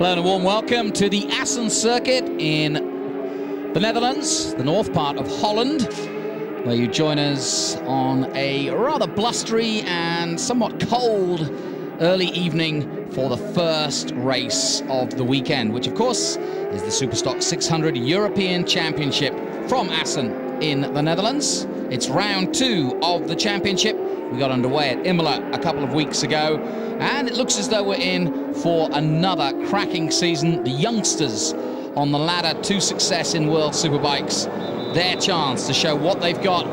Hello and a warm welcome to the Assen circuit in the Netherlands, the north part of Holland, where you join us on a rather blustery and somewhat cold early evening for the first race of the weekend, which of course is the Superstock 600 European Championship from Assen in the Netherlands. It's round 2 of the championship. We got underway at Imola a couple of weeks ago, and it looks as though we're in for another cracking season. The youngsters on the ladder to success in World Superbikes, their chance to show what they've got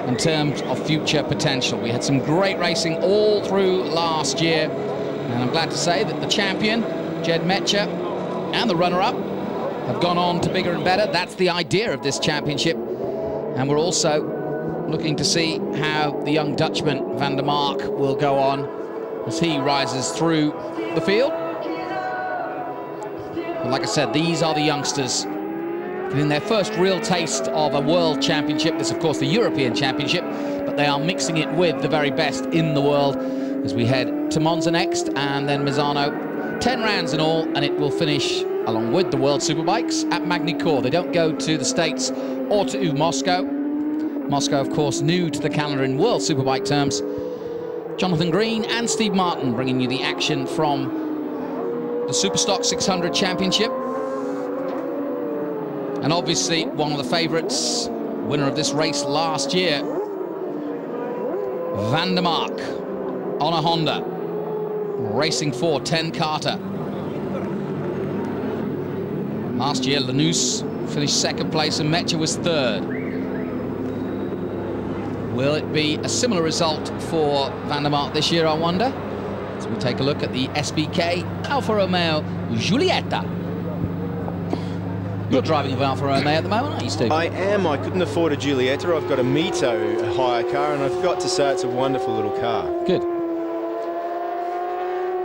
in terms of future potential. We had some great racing all through last year, and I'm glad to say that the champion, Jed Metcher, and the runner-up have gone on to bigger and better. That's the idea of this championship, and we're also looking to see how the young Dutchman Van der Mark will go on as he rises through the field. But like I said, these are the youngsters getting their first real taste of a world championship. This, of course, the European Championship, but they are mixing it with the very best in the world as we head to Monza next and then Misano. 10 rounds in all, and it will finish along with the World Superbikes at Magny-Cours. They don't go to the States or to Moscow. Moscow, of course, new to the calendar in World Superbike terms. Jonathan Green and Steve Martin bringing you the action from the Superstock 600 Championship. And obviously, one of the favourites, winner of this race last year, Van der Mark on a Honda, racing for 10 Carter. Last year, Lanús finished second place and Metcher was third. Will it be a similar result for Van der Mark this year, I wonder? As we take a look at the SBK Alfa Romeo Giulietta. You're driving an Alfa Romeo at the moment, aren't you, Steve? I am. I couldn't afford a Giulietta. I've got a Mito, a hire car, and I've got to say it's a wonderful little car. Good.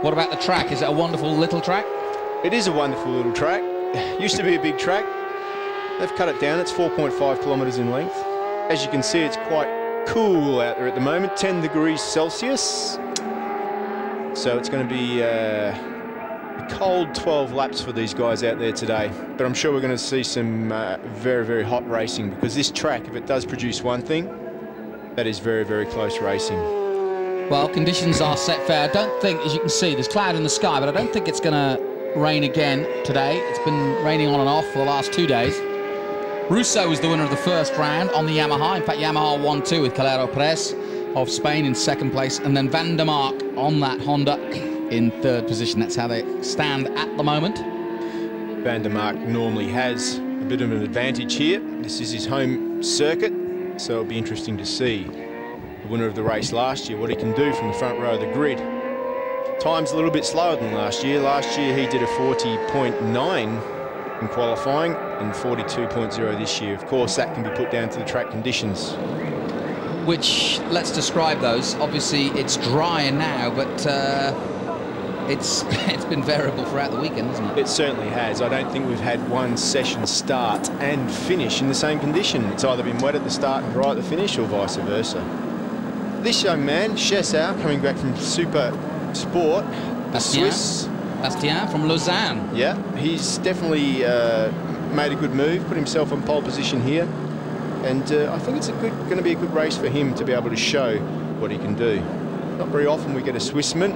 What about the track? Is it a wonderful little track? It is a wonderful little track. Used to be a big track. They've cut it down. It's 4.5 kilometres in length. As you can see, it's quite cool out there at the moment, 10 degrees Celsius. So it's going to be a cold 12 laps for these guys out there today. But I'm sure we're going to see some very, very hot racing, because this track, if it does produce one thing, that is very, very close racing. Well, conditions are set fair. I don't think, as you can see, there's cloud in the sky, but I don't think it's going to rain again today. It's been raining on and off for the last 2 days. Russo was the winner of the first round on the Yamaha. In fact, Yamaha won 2 with Calero Perez of Spain in second place, and then Van der Mark on that Honda in third position. That's how they stand at the moment. Van der Mark normally has a bit of an advantage here. This is his home circuit, so it'll be interesting to see the winner of the race last year, what he can do from the front row of the grid. Time's a little bit slower than last year. Last year he did a 40.9 in qualifying and 42.0 this year. Of course, that can be put down to the track conditions. Which, let's describe those. Obviously, it's drier now, but it's been variable throughout the weekend, hasn't it? It certainly has. I don't think we've had one session start and finish in the same condition. It's either been wet at the start and dry at the finish, or vice versa. This young man, Chessau, coming back from Super Sport, the Swiss. Bastien from Lausanne. Yeah, he's definitely made a good move, put himself on pole position here, and I think it's going to be a good race for him to be able to show what he can do. Not very often we get a Swissman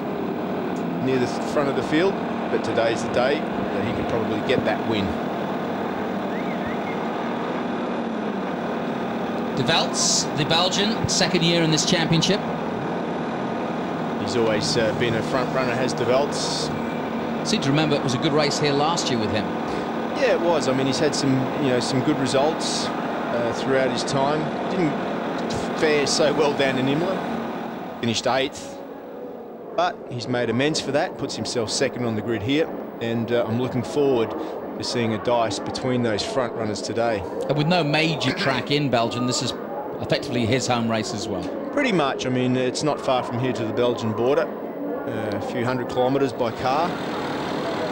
near the front of the field, but today's the day that he could probably get that win. Duwels, the Belgian, second year in this championship. He's always been a front runner, has Duwels. I seem to remember it was a good race here last year with him. Yeah, it was. I mean, he's had some, some good results throughout his time. Didn't fare so well down in Imola. Finished 8th, but he's made amends for that. Puts himself second on the grid here, and I'm looking forward to seeing a dice between those front runners today. And with no major track in Belgium, this is effectively his home race as well. Pretty much. I mean, it's not far from here to the Belgian border. A few hundred kilometres by car.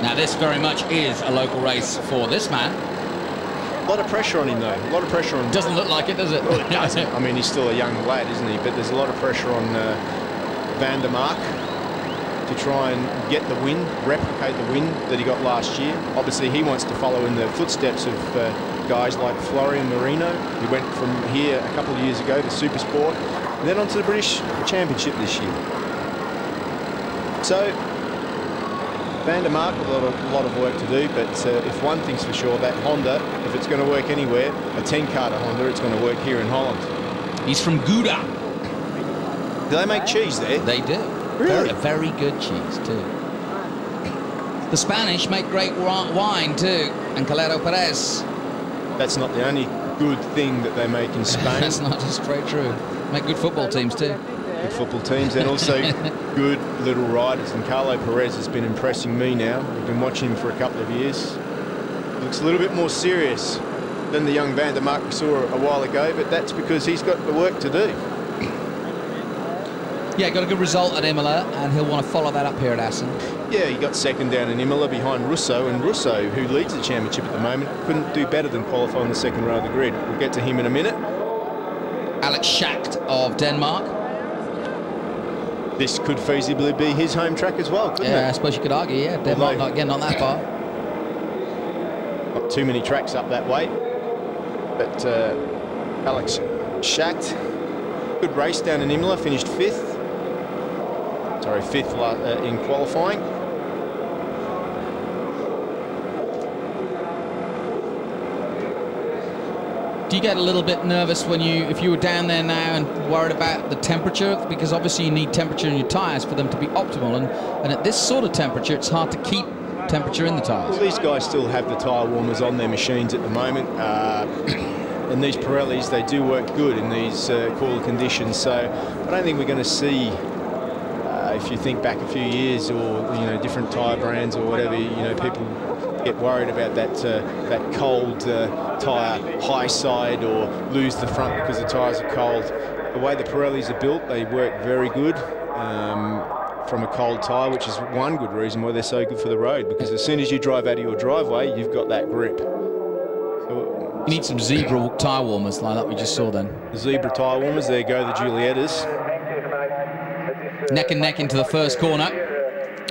Now, this very much is a local race for this man. A lot of pressure on him, though. A lot of pressure on him. Doesn't look like it, does it? Well, it doesn't. I mean, he's still a young lad, isn't he? But there's a lot of pressure on Van der Mark. to try and get the win, replicate the win that he got last year. Obviously, he wants to follow in the footsteps of guys like Florian Marino. He went from here a couple of years ago to Supersport, and then on to the British Championship this year. So, Van der Mark, a lot of work to do, but if one thing's for sure, that Honda, if it's going to work anywhere, a 10-carter Honda, it's going to work here in Holland. He's from Gouda. Do they make cheese there? They do. Really? Very good cheese, too. The Spanish make great wine, too. And Calero Perez. That's not the only good thing that they make in Spain. That's not just straight true. Make good football teams, too. Good football teams, and also good little riders. And Calero Perez has been impressing me now. We've been watching him for a couple of years. Looks a little bit more serious than the young Van der Mark we saw a while ago, but that's because he's got the work to do. Yeah, got a good result at Imola, and he'll want to follow that up here at Assen. Yeah, he got second down in Imola behind Russo, and Russo, who leads the championship at the moment, couldn't do better than qualify on the second row of the grid. We'll get to him in a minute. Alex Schacht of Denmark. This could feasibly be his home track as well, couldn't it? Yeah, I suppose you could argue, yeah. Denmark not getting on that far. Not too many tracks up that way. But Alex Schacht, good race down in Imola, finished fifth. Sorry, fifth in qualifying. Do you get a little bit nervous when if you were down there now and worried about the temperature? Because obviously you need temperature in your tyres for them to be optimal, and at this sort of temperature, it's hard to keep temperature in the tyres. Well, these guys still have the tyre warmers on their machines at the moment. And these Pirellis, they do work good in these cooler conditions. So I don't think we're going to see, if you think back a few years, or different tyre brands or whatever, people get worried about that cold tyre high side, or lose the front because the tyres are cold. The way the Pirellis are built, they work very good from a cold tyre, which is one good reason why they're so good for the road, because as soon as you drive out of your driveway, you've got that grip. So, you need some zebra tyre warmers like that we just saw then. Zebra tyre warmers, there go the Giuliettas. Neck and neck into the first corner.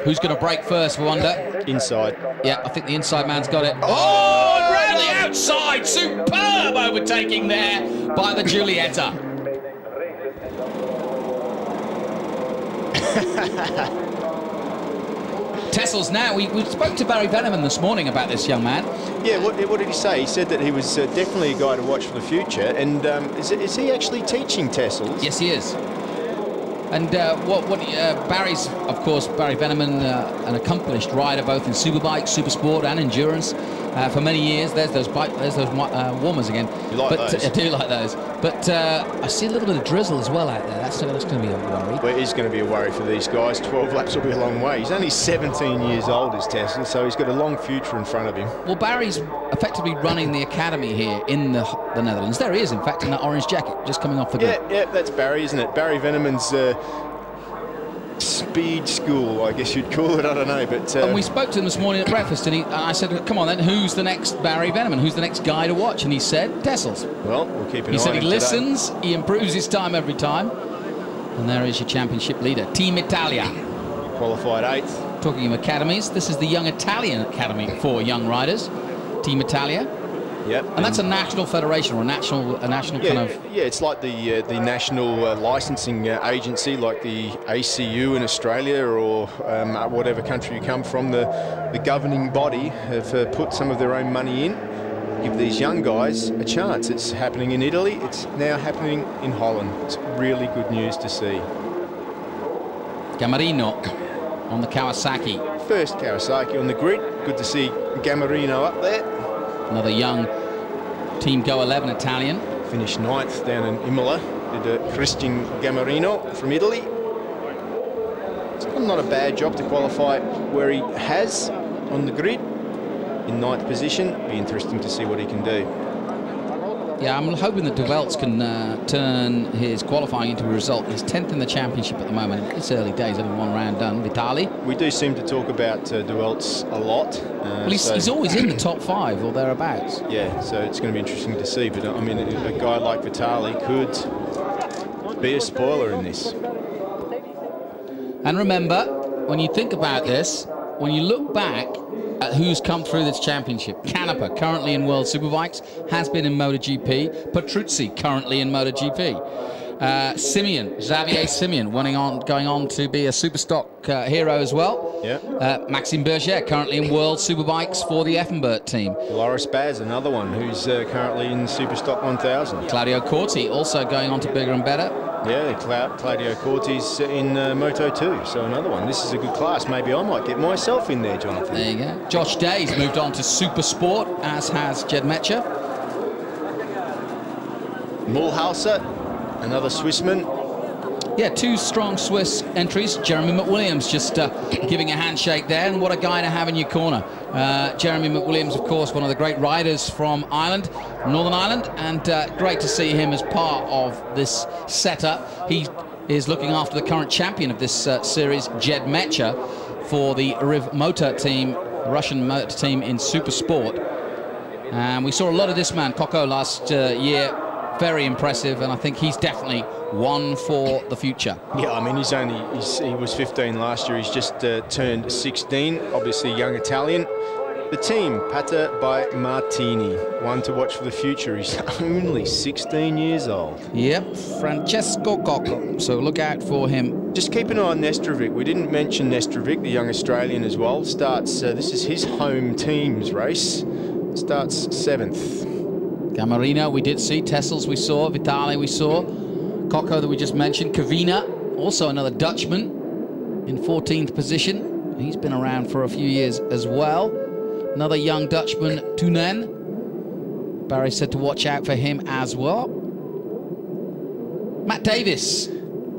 Who's going to break first, we wonder? Inside. Yeah, I think the inside man's got it. Oh, round the outside. Superb overtaking there by the Giulietta. Tessels now. We spoke to Barry Veneman this morning about this young man. Yeah, what did he say? He said that he was definitely a guy to watch for the future. And is he actually teaching Tessels? Yes, he is. And Barry's, of course, Barry Veneman, an accomplished rider both in superbike, supersport, and endurance for many years. There's those warmers again. You like those? I do like those. But I see a little bit of drizzle as well out there. That's going to be a worry. Well, it is going to be a worry for these guys. 12 laps will be a long way. He's only 17 years old, is Tesla, so he's got a long future in front of him. Well, Barry's effectively running the academy here in the Netherlands. There he is, in fact, in that orange jacket, just coming off the grid. Yeah, that's Barry, isn't it? Barry Veneman's speed school, I guess you'd call it. I don't know, but and we spoke to him this morning at breakfast, and I said, "Come on, then, who's the next Barry Veneman? Who's the next guy to watch?" And he said, "Tessels." Well, we'll keep an eye on him. He said he listens, he improves his time every time, and there is your championship leader, Team Italia. Qualified 8th. Talking of academies, this is the Young Italian Academy for young riders, Team Italia. Yep. And that's a national federation, or a national kind of... Yeah, it's like the national licensing agency, like the ACU in Australia, or whatever country you come from. The governing body have put some of their own money in, give these young guys a chance. It's happening in Italy. It's now happening in Holland. It's really good news to see. Gamarino on the Kawasaki. First Kawasaki on the grid. Good to see Gamarino up there. Another young Team Go 11 Italian. Finished 9th down in Imola. Did Christian Gamarino from Italy. It's not a bad job to qualify where he has on the grid. In 9th position. Be interesting to see what he can do. Yeah, I'm hoping that Duwels can turn his qualifying into a result. He's 10th in the championship at the moment. It's early days, only one round done. Vitali. We do seem to talk about Duwels a lot. Well, he's always in the top 5 or thereabouts. Yeah, so it's going to be interesting to see. But I mean, a guy like Vitali could be a spoiler in this. And remember, when you think about this, when you look back at who's come through this championship, Canepa, currently in World Superbikes, has been in MotoGP. Petruzzi, currently in MotoGP. Xavier Simeon, going on to be a Superstock hero as well. Yeah. Maxime Berger, currently in World Superbikes for the Effenberg team. Loris Baz, another one who's currently in Superstock 1000. Claudio Corti, also going on to bigger and better. Yeah, Claudio Corti's in Moto 2, so another one. This is a good class. Maybe I might get myself in there, Jonathan. There you go. Josh Day's moved on to Super Sport, as has Jed Metcher. Mulhauser, another Swissman. Yeah, two strong Swiss entries. Jeremy McWilliams just giving a handshake there, and what a guy to have in your corner. Jeremy McWilliams, of course, one of the great riders from Ireland, Northern Ireland, and great to see him as part of this setup. He is looking after the current champion of this series, Jed Metcher, for the Riv Motor team, Russian motor team in Super Sport. And we saw a lot of this man, Coco, last year. Very impressive, and I think he's definitely one for the future. Yeah, I mean, he was 15 last year. He's just turned 16, obviously young Italian. The team, Pata by Martini, one to watch for the future. He's only 16 years old. Yep, Francesco Coco, so look out for him. Just keep an eye on Nestrovic. We didn't mention Nestrovic, the young Australian as well. Starts, this is his home team's race. Starts 7th. Camarino we did see, Tessels we saw, Vitale we saw, Coco that we just mentioned, Kavina, also another Dutchman in 14th position. He's been around for a few years as well. Another young Dutchman, Tunen. Barry said to watch out for him as well. Matt Davis.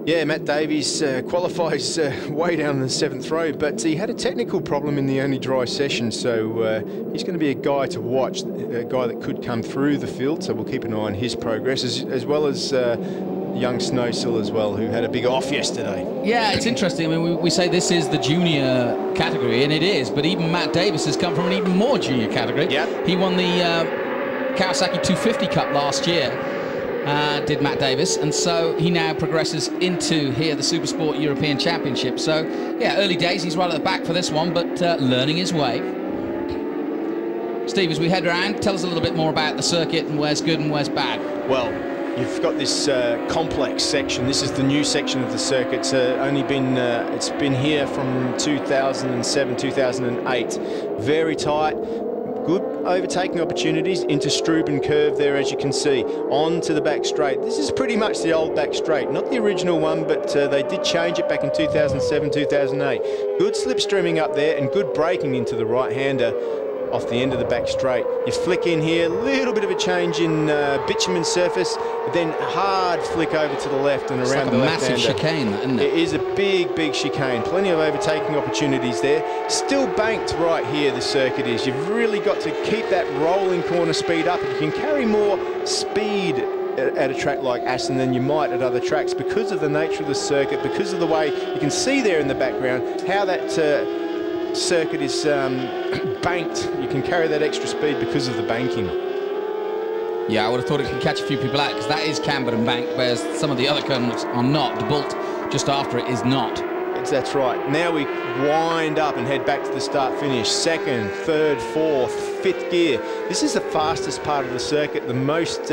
Yeah, Matt Davies qualifies way down the 7th row, but he had a technical problem in the only dry session, so he's going to be a guy to watch, a guy that could come through the field, so we'll keep an eye on his progress, as well as young Snowsill as well, who had a big off yesterday. Yeah, it's interesting. I mean, we say this is the junior category, and it is, but even Matt Davis has come from an even more junior category. Yeah. He won the Kawasaki 250 Cup last year. Did Matt Davis, and so he now progresses into here the Supersport European Championship. So yeah, early days, he's right at the back for this one, but learning his way. Steve, as we head around, tell us a little bit more about the circuit and where's good and where's bad. Well, you've got this complex section. This is the new section of the circuit. It's only been it's been here from 2007, 2008. Very tight. Good overtaking opportunities into Struben curve there, as you can see, on to the back straight. This is pretty much the old back straight, not the original one, but they did change it back in 2007, 2008. Good slipstreaming up there and good braking into the right-hander off the end of the back straight. You flick in here, little bit of a change in bitumen surface, but then hard flick over to the left and around the left-hander. It's like a massive chicane, isn't it? It is a big, big chicane. Plenty of overtaking opportunities there. Still banked right here, the circuit is. You've really got to keep that rolling corner speed up. You can carry more speed at a track like Assen than you might at other tracks because of the nature of the circuit, because of the way you can see there in the background how that circuit is banked. You can carry that extra speed because of the banking. Yeah, I would have thought it could catch a few people out because that is cambered and banked, whereas some of the other corners are not. The Bolt just after it is not. That's right. Now we wind up and head back to the start-finish. 2nd, 3rd, 4th, 5th gear. This is the fastest part of the circuit, the most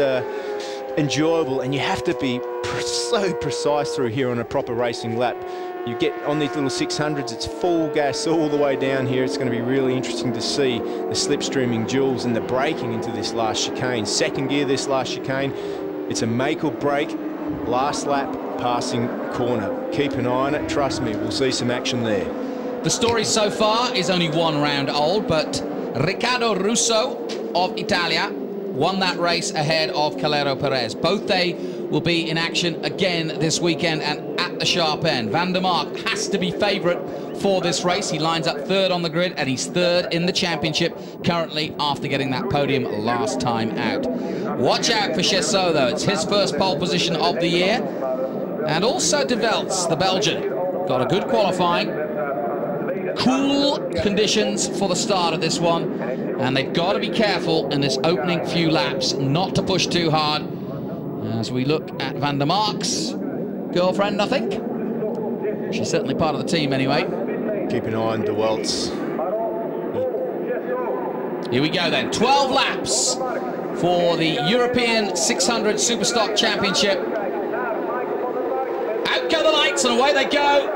enjoyable, and you have to be so precise through here on a proper racing lap. You get on these little 600s, it's full gas all the way down here. It's going to be really interesting to see the slipstreaming duels and the braking into this last chicane. 2nd gear, this last chicane. It's a make or break, last lap, passing corner. Keep an eye on it. Trust me, we'll see some action there. The story so far is only 1 round old, but Riccardo Russo of Italia won that race ahead of Calero Perez. Both they will be in action again this weekend and at the sharp end. Van der Mark has to be favourite for this race. He lines up 3rd on the grid and he's 3rd in the championship currently after getting that podium last time out. Watch out for Chessot though. It's his first pole position of the year. And also Duwels, the Belgian. Got a good qualifying. Cool conditions for the start of this one. And they've got to be careful in this opening few laps not to push too hard. As we look at Van der Mark's girlfriend, I think. She's certainly part of the team anyway. Keep an eye on Duwels. Here we go then. 12 laps for the European 600 Superstock Championship. Out go the lights and away they go.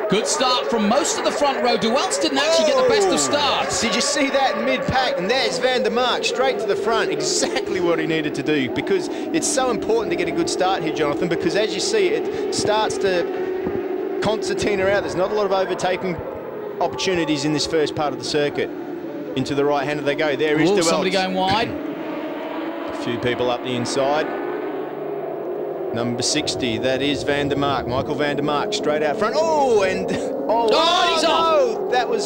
Good start from most of the front row. Duwels didn't actually get the best of starts. Did you see that in mid-pack? And there's Van der Mark straight to the front. Exactly what he needed to do, because it's so important to get a good start here, Jonathan, because as you see, it starts to concertina out. There's not a lot of overtaking opportunities in this first part of the circuit. Into the right-hander they go. There is Duwels. Somebody going wide. A few people up the inside. Number 60, that is Van der Mark. Michael Van der Mark, straight out front. Oh, and... he's off! That was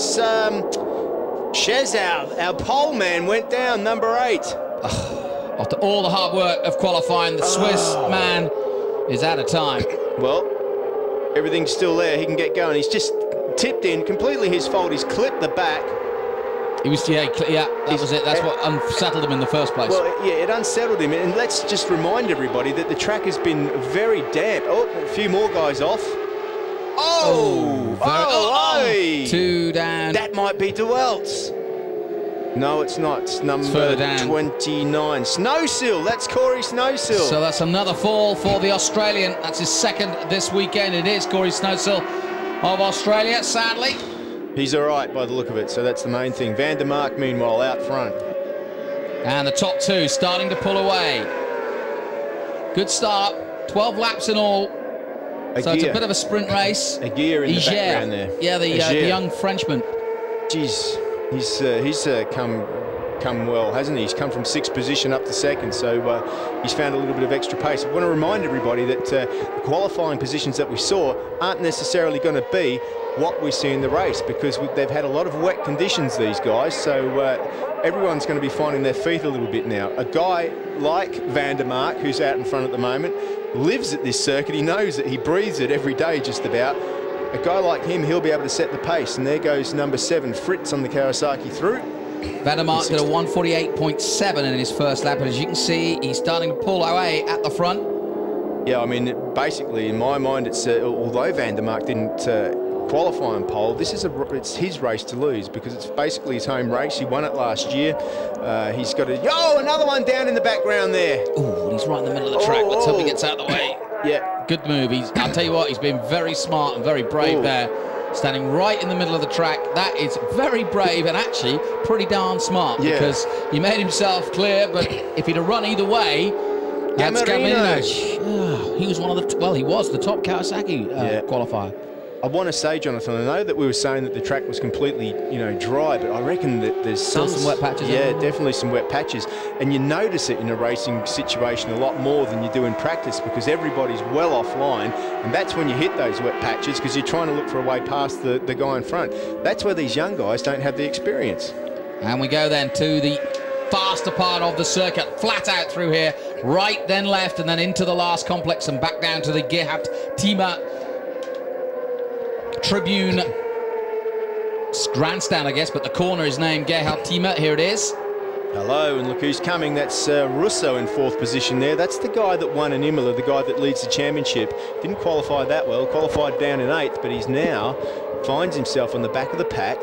Shezau, our pole man, went down, number 8. After all the hard work of qualifying, the Swiss man is out of time. Well, everything's still there. He can get going. He's just tipped in, completely his fault. He's clipped the back. He was, that was it. That's what unsettled him in the first place. Well, yeah, it unsettled him. And let's just remind everybody that the track has been very damp. Oh, a few more guys off. Two down. That might be Duwels. No, it's not. It's number 29. Snowsill. That's Corey Snowsill. So that's another fall for the Australian. That's his second this weekend. It is Corey Snowsill of Australia, sadly. He's all right by the look of it, so that's the main thing. Van der Mark, meanwhile, out front. And the top two starting to pull away. Good start. 12 laps in all. Egea. So it's a bit of a sprint race. Egea in the background there. Yeah, the young Frenchman. Jeez, he's come well, hasn't he? He's come from 6th position up to 2nd, so he's found a little bit of extra pace. I want to remind everybody that the qualifying positions that we saw aren't necessarily going to be what we see in the race, because they've had a lot of wet conditions, these guys, so everyone's going to be finding their feet a little bit now. A guy like Van der Mark, who's out in front at the moment, lives at this circuit. He knows it. He breathes it every day just about. A guy like him, he'll be able to set the pace, and there goes number 7, Fritz, on the Kawasaki through. Van der Mark did a 148.7 in his first lap, and as you can see, he's starting to pull away at the front. Yeah, I mean, basically, in my mind, it's although Van der Mark didn't qualify on pole, it's his race to lose, because it's basically his home race. He won it last year. He's got another one down in the background there. Oh, he's right in the middle of the track. Let's hope he gets out of the way. Yeah, good move. I'll tell you what, he's been very smart and very brave there, standing right in the middle of the track. That is very brave and actually pretty darn smart, because he made himself clear, but if he'd have run either way, that's Gauthier. He was he was the top Kawasaki qualifier. I want to say, Jonathan, I know that we were saying that the track was completely, dry, but I reckon that there's some wet patches. Yeah, definitely some wet patches. And you notice it in a racing situation a lot more than you do in practice, because everybody's well offline, and that's when you hit those wet patches, because you're trying to look for a way past the guy in front. That's where these young guys don't have the experience. And we go then to the faster part of the circuit, flat out through here, right then left, and then into the last complex and back down to the Gerhard Thieme Tribune grandstand, I guess, but the corner is named Gerhard Thieme. Here it is. Hello, and look who's coming. That's Russo in 4th position there. That's the guy that won in Imola, the guy that leads the championship. Didn't qualify that well, qualified down in 8th, but he's now finds himself on the back of the pack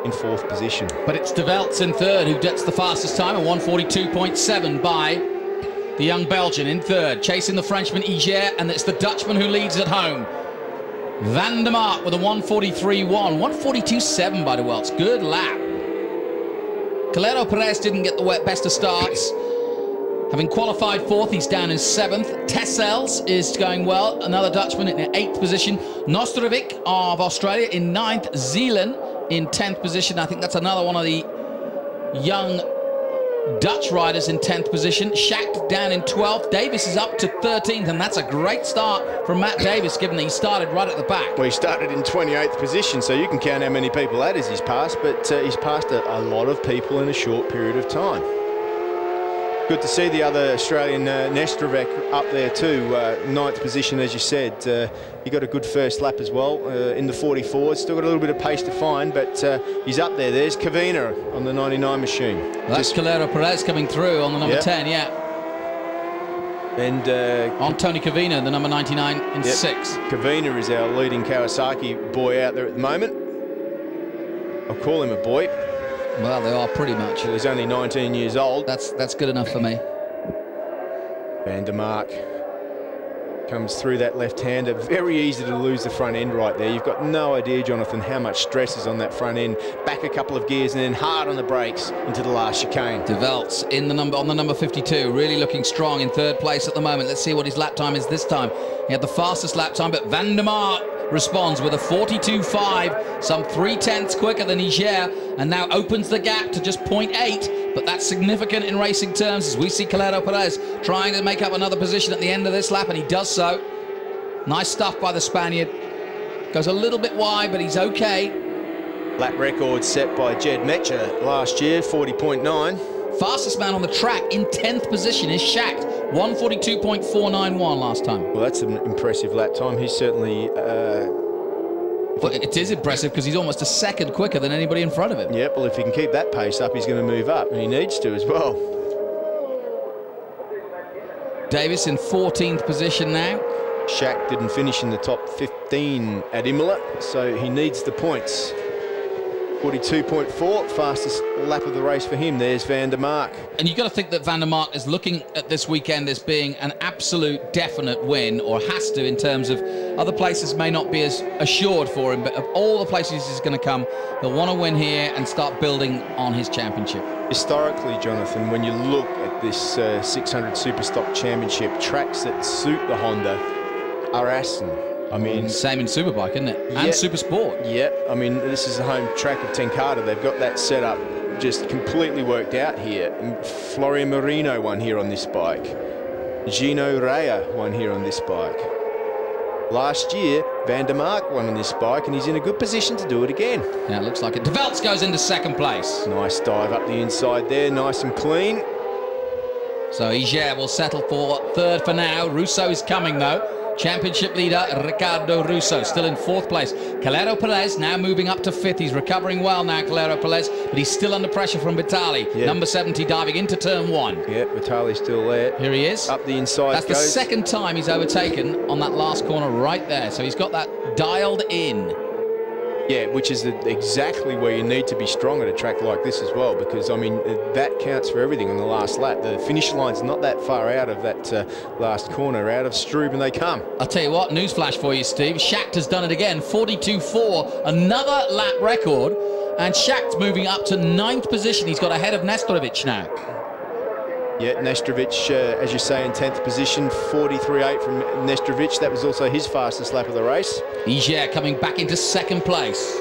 in 4th position. But it's Duwels in 3rd, who gets the fastest time, a 142.7 by the young Belgian in 3rd, chasing the Frenchman Egea, and it's the Dutchman who leads at home. Van der Mark with a 143.1, 142.7 by Duwels. Good lap. Calero Perez didn't get the best of starts. Having qualified 4th, he's down in 7th. Tessels is going well, another Dutchman in 8th position. Nostrovic of Australia in 9th. Zeeland in 10th position. I think that's another one of the young Dutch riders in 10th position. Schacht down in 12th. Davis is up to 13th, and that's a great start from Matt Davis, given that he started right at the back. Well, he started in 28th position, so you can count how many people that is he's passed, but he's passed a lot of people in a short period of time. Good to see the other Australian, Nestrovic, up there too, 9th position, as you said. He got a good first lap as well in the 44. Still got a little bit of pace to find, but he's up there. There's Kavina on the 99 machine. Well, that's Calero Perez coming through on the number 10, yeah. And on Tony Kavina, the number 99 in 6th. Kavina is our leading Kawasaki boy out there at the moment. I'll call him a boy. Well, they are pretty much. He's only 19 years old. That's good enough for me. Van der Mark comes through that left-hander. Very easy to lose the front end right there. You've got no idea, Jonathan, how much stress is on that front end. Back a couple of gears and then hard on the brakes into the last chicane. Duwels on the number 52, really looking strong in 3rd place at the moment. Let's see what his lap time is this time. He had the fastest lap time, but Van der Mark responds with a 42.5, some 0.3 quicker than Egea, and now opens the gap to just 0.8, but that's significant in racing terms as we see Calero Perez trying to make up another position at the end of this lap, and he does so. Nice stuff by the Spaniard. Goes a little bit wide, but he's okay. Lap record set by Jed Metcher last year, 40.9. Fastest man on the track in 10th position is Schacht, 142.491 last time. Well, that's an impressive lap time. He's certainly... Well, it is impressive because he's almost a second quicker than anybody in front of him. Yep, well, if he can keep that pace up, he's going to move up, and he needs to as well. Davis in 14th position now. Schacht didn't finish in the top 15 at Imola, so he needs the points. 42.4, fastest lap of the race for him. There's Van der Mark. And you've got to think that Van der Mark is looking at this weekend as being an absolute definite win, or has to, in terms of other places may not be as assured for him, but of all the places he's going to come, he'll want to win here and start building on his championship. Historically, Jonathan, when you look at this 600 Superstock Championship, tracks that suit the Honda are Assen. I mean, same in Superbike, isn't it? And Supersport. Yeah, I mean, this is the home track of Tenkata. They've got that setup just completely worked out here. And Florian Marino won here on this bike. Gino Rea won here on this bike. Last year, Van der Mark won on this bike, and he's in a good position to do it again. Yeah, it looks like it. Duwels goes into 2nd place. Nice dive up the inside there, nice and clean. So Egea will settle for 3rd for now. Russo is coming, though. Championship leader Ricardo Russo still in 4th place. Calero Perez now moving up to 5th. He's recovering well now, Calero Perez, but he's still under pressure from Vitali. Yep. Number 70 diving into turn 1. Yeah, Vitali's still there. Here he is. Up the inside. That's the 2nd time he's overtaken on that last corner right there. So he's got that dialed in. Yeah, which is exactly where you need to be strong at a track like this as well, because, I mean, that counts for everything on the last lap. The finish line's not that far out of that last corner. Out of Stroob and they come. I'll tell you what, newsflash for you, Steve. Schacht has done it again, 42.4, another lap record, and Schacht's moving up to 9th position. He's got ahead of Nestorovic now. Yeah, Nestorovic, as you say, in 10th position, 43.8 from Nestorovic. That was also his fastest lap of the race. Egea coming back into 2nd place.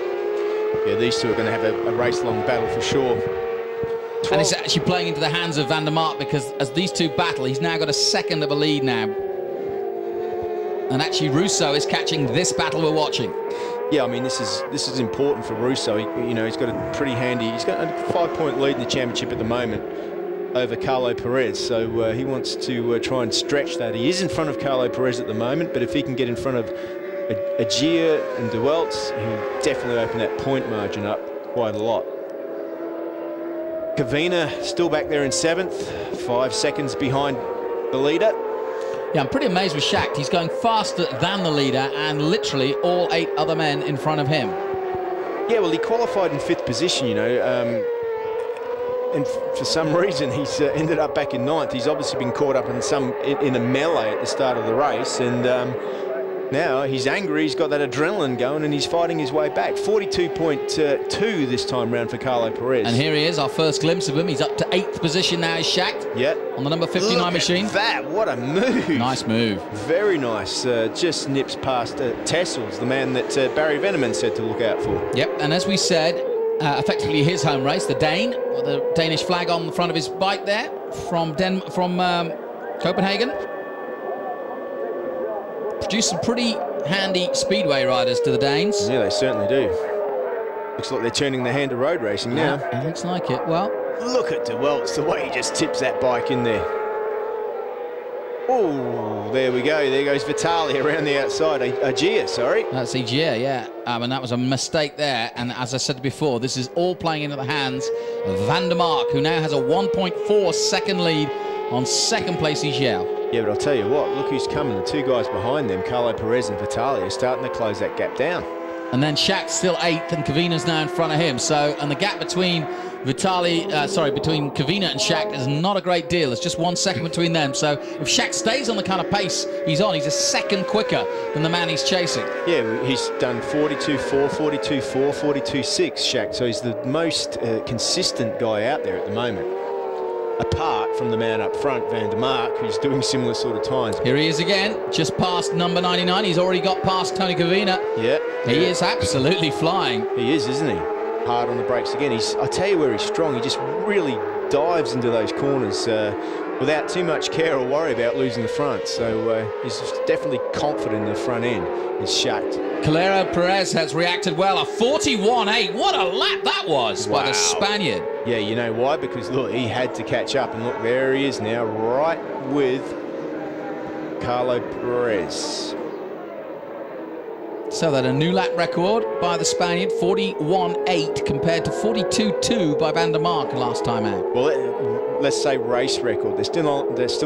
Yeah, these two are going to have a race-long battle for sure. And it's actually playing into the hands of Van der Mark, because as these two battle, he's now got a 2nd of a lead now. And actually, Russo is catching this battle we're watching. Yeah, I mean, this is important for Russo. He's got a pretty handy... He's got a 5-point lead in the championship at the moment over Calero Perez, so he wants to try and stretch that. He is in front of Calero Perez at the moment, but if he can get in front of Egea and Duwels, he'll definitely open that point margin up quite a lot. Kavina still back there in 7th, 5 seconds behind the leader. Yeah, I'm pretty amazed with Schacht. He's going faster than the leader and literally all 8 other men in front of him. Yeah, well, he qualified in 5th position, and for some reason he's ended up back in 9th. He's obviously been caught up in a melee at the start of the race, and now he's angry. He's got that adrenaline going, and he's fighting his way back. 42.2 this time round for Calero Perez. And here he is, our first glimpse of him. He's up to 8th position now, is Schacht. Yeah. On the number 59 Look machine. At that, what a move. Nice move. Very nice. Just nips past Tessels, the man that Barry Veneman said to look out for. Yep, and as we said, effectively his home race, the Dane, with the Danish flag on the front of his bike there, from Copenhagen. Produced some pretty handy speedway riders to the Danes. Yeah, they certainly do. Looks like they're turning their hand to road racing now. Yeah, it looks like it. Well, look at Duwels, the way he just tips that bike in there. Oh, there we go. There goes Vitali around the outside. Egea, sorry. That's Egea, yeah. And that was a mistake there. And as I said before, this is all playing into the hands of Van der Mark, who now has a 1.4 second lead on 2nd place Egea. Yeah, but I'll tell you what, look who's coming. The two guys behind them, Calero Perez and Vitali, are starting to close that gap down. And then Shaq's still 8th, and Kavina's now in front of him. So, and the gap between between Kavina and Shaq is not a great deal. It's just 1 second between them. So if Shaq stays on the kind of pace he's on, he's a second quicker than the man he's chasing. Yeah, he's done 42.4, 42.4, 42.6, Shaq. So he's the most consistent guy out there at the moment. Apart from the man up front, Van der Mark, who's doing similar sort of times. Here he is again, just past number 99. He's already got past Tony Kavina. Yeah. He is absolutely flying. He is, isn't he? Hard on the brakes again. I tell you where he's strong. He just really dives into those corners without too much care or worry about losing the front. So he's definitely confident in the front end. He's shacked. Calero Perez has reacted well. A 41.8. What a lap that was by the Spaniard. Yeah, you know why? Because look, he had to catch up, and look, there he is now, right with Calero Perez. So that a new lap record by the Spaniard, 41.8 compared to 42.2 by Van der Mark last time out. Well, let's say race record. They're still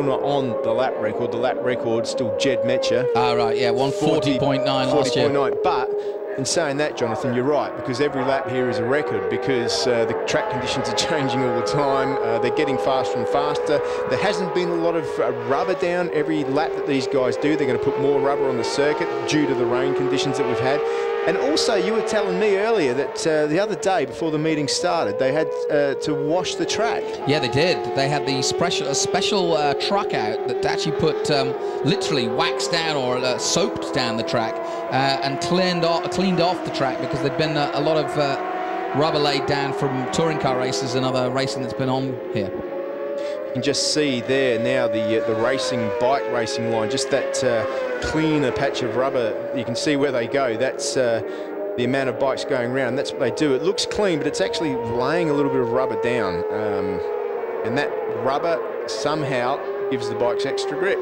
not on the lap record. The lap record still Jed Metcher. Ah, right, yeah, 140.9 last year. 40.9. But in saying that, Jonathan, you're right, because every lap here is a record, because the track conditions are changing all the time. They're getting faster and faster. There hasn't been a lot of rubber down every lap that these guys do. They're going to put more rubber on the circuit due to the rain conditions that we've had. And also, you were telling me earlier that the other day before the meeting started, they had to wash the track. Yeah, they did. They had the special truck out that actually put literally waxed down or soaped down the track and cleaned off the track, because there'd been a lot of rubber laid down from touring car races and other racing that's been on here. You can just see there now the bike racing line, just that cleaner patch of rubber. You can see where they go. That's the amount of bikes going around. That's what they do. It looks clean, but it's actually laying a little bit of rubber down, and that rubber somehow gives the bikes extra grip.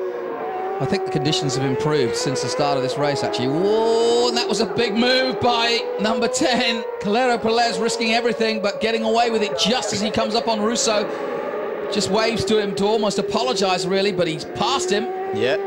I think the conditions have improved since the start of this race, actually. Whoa, and that was a big move by number 10. Calero Perez risking everything, but getting away with it just as he comes up on Russo. Just waves to him to almost apologise, really, but he's passed him. Yeah.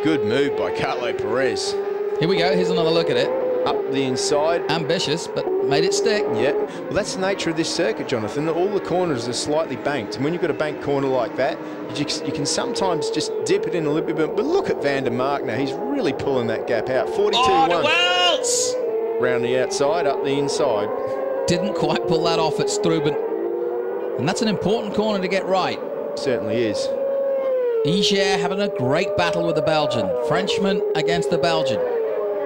Good move by Calero Perez. Here we go. Here's another look at it. Up the inside. Ambitious, but made it stick. Yeah. Well, that's the nature of this circuit, Jonathan. All the corners are slightly banked. And when you've got a banked corner like that, you can sometimes just dip it in a little bit. But look at Van der Mark now. He's really pulling that gap out. 42.1. Oh, Duwels! Round the outside, up the inside. Didn't quite pull that off at Struben. And that's an important corner to get right. Certainly is. Egea having a great battle with the Belgian. Frenchman against the Belgian.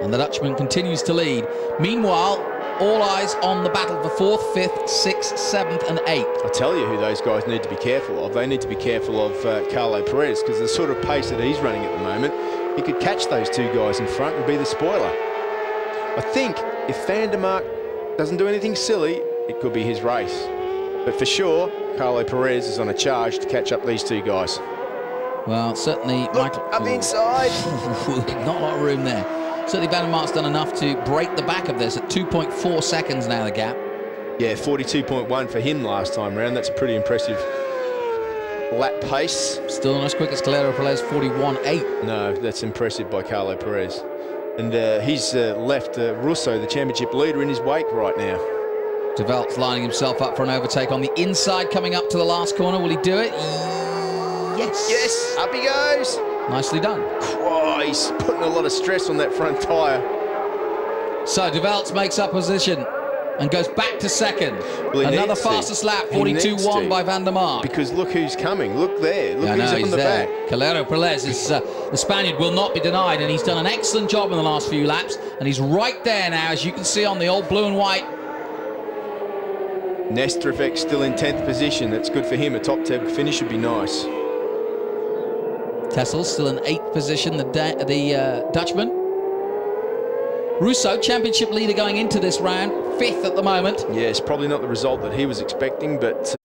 And the Dutchman continues to lead. Meanwhile, all eyes on the battle for 4th, 5th, 6th, 7th and 8th. I tell you who those guys need to be careful of. They need to be careful of Calero Perez, because the sort of pace that he's running at the moment, he could catch those two guys in front and be the spoiler. I think if Van der Mark doesn't do anything silly, it could be his race. But for sure, Calero Perez is on a charge to catch up these two guys. Well, certainly, Look, Michael... up the inside. Not a lot of room there. Certainly Van der Mark's done enough to break the back of this at 2.4 seconds now, the gap. Yeah, 42.1 for him last time round. That's a pretty impressive lap pace. Still not as quick as Calero Perez, 41.8. No, that's impressive by Calero Perez. And he's left Russo, the championship leader, in his wake right now. Duwels lining himself up for an overtake on the inside, coming up to the last corner. Will he do it? Yes. Yes, up he goes. Nicely done. Oh, he's putting a lot of stress on that front tyre. So Duwels makes up position and goes back to second. Well, another fastest lap, 42.1 by Van der Mark. Because look who's coming. Look there. Look who's up in the back. Calero Perez is the Spaniard will not be denied, and he's done an excellent job in the last few laps, and he's right there now, as you can see on the old blue and white. Nestrevec still in 10th position. That's good for him. A top 10 finish would be nice. Tessel's still in 8th position, the Dutchman. Russo, championship leader going into this round, 5th at the moment. Yes, probably not the result that he was expecting, but